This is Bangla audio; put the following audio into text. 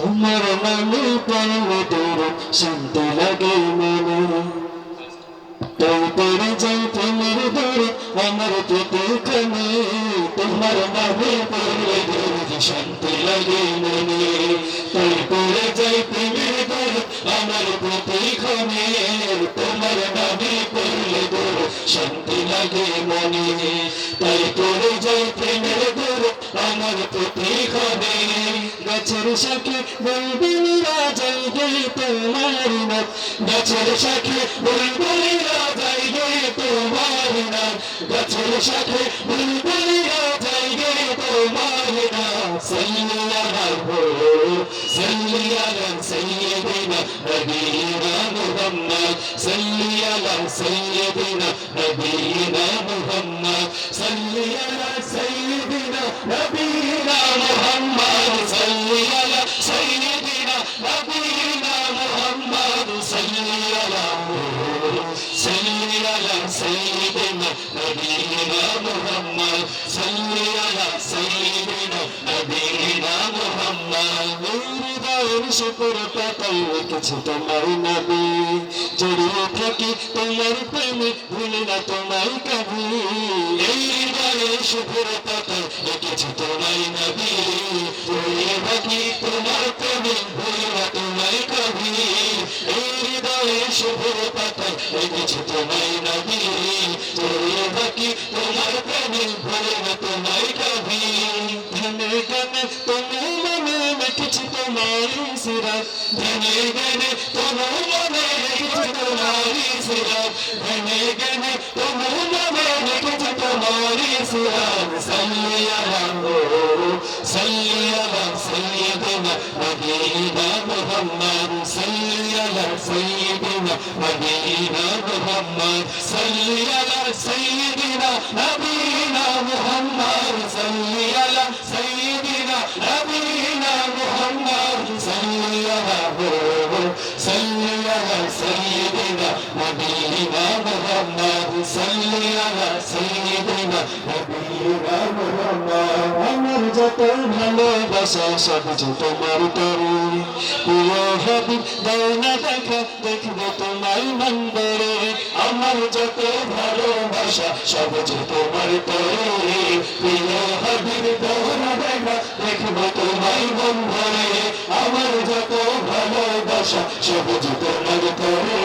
তোমার নামে পড়লে তোর শান্তি লাগে মনে তাই পড়ে যাই প্রেমের দরে আমার প্রতিক্ষণে তোমার নামে পড়লে তোর শান্তি লাগে মনে তাই পড়ে যাই প্রেমের দরে আমার প্রতিক্ষণে তোমার নামে পড়লে তোর শান্তি লাগে মনে তাই পড়ে যাই প্রেমের দরে আমার প্রতিক্ষণে গাছের শাখে বুলবুলিরা যাইবে তোমার নাম গাছের শাখে বুলবুলিরা যাইবে তোমার নাম গাছের শাখে বুলবুলিরা যাইবে তোমার নাম সাল্লাল্লাহু সাল্লি আলা সাইয়্যিদিনা নবিয়িনা মুহাম্মদ সাল্লি আলা সাইয়্যিদিনা নবিয়িনা মুহাম্মদ সাল্লি আলা সাইয়্যিদিনা নবিয়িনা মুহাম্মদ সাল্লি আলা সাইয়্যিদিনা নবিয়িনা মুহাম্মদ সাল্লি আলা সাইয়্যিদিনা নবিয়িনা মুহাম্মদ সাল্লি আলা সাইয়্যিদিনা নবিয়িনা মুহাম্মদ হৃদয়ের শুকর পাতায় রেখেছি তোমার নবী জড়িয়ে থাকি তোমার প্রেমে ভুলি না তোমায় কবি এই হৃদয়ের শুকর পাতায় রেখেছি তোমার নবী জড়িয়ে থাকি তোমার প্রেমে ভুলি না তোমায় কবি এই হৃদয়ের শুকর পাতায় রেখেছি তোমার নবী জড়িয়ে থাকি তোমার প্রেমে ভুলি না তোমায় কবি ধনে গানে তুমি মনে রেখেছি তোমার সিরাত ধনে গানে তুমি মনে রেখেছি তোমার সিরাত ধনে গানে তুমি মনে রেখেছি তোমার সিরাত সাল্লি আলা সাইয়্যিদিনা নবিয়িনা মুহাম্মদ সাল্লি আলা সাইয়্যিদিনা নবিয়িনা মুহাম্মদ সাল্লি আলা সাইয়্যিদিনা নবিয়িনা মুহাম্মদ সাল্লি আলা সাইয়্যিদিনা নবিয়িনা মুহাম্মদ সাল্লি আলা সাইয়্যিদিনা নবিয়িনা মুহাম্মদ সাল্লি আলা সাইয়্যিদিনা নবিয়িনা মুহাম্মদ আমার যত ভালোবাসা সব যে তোমার তরে প্রিয় হাবিব দাও না দেখা দেখবো তোমায় মন্দরে আমার যত ভালোবাসা সব যে তোমার তরে প্রিয় হাবিব দাও না দেখা দেখবো তোমায় মন্দরে আমার যত ভালোবাসা সব যে তোমার তরে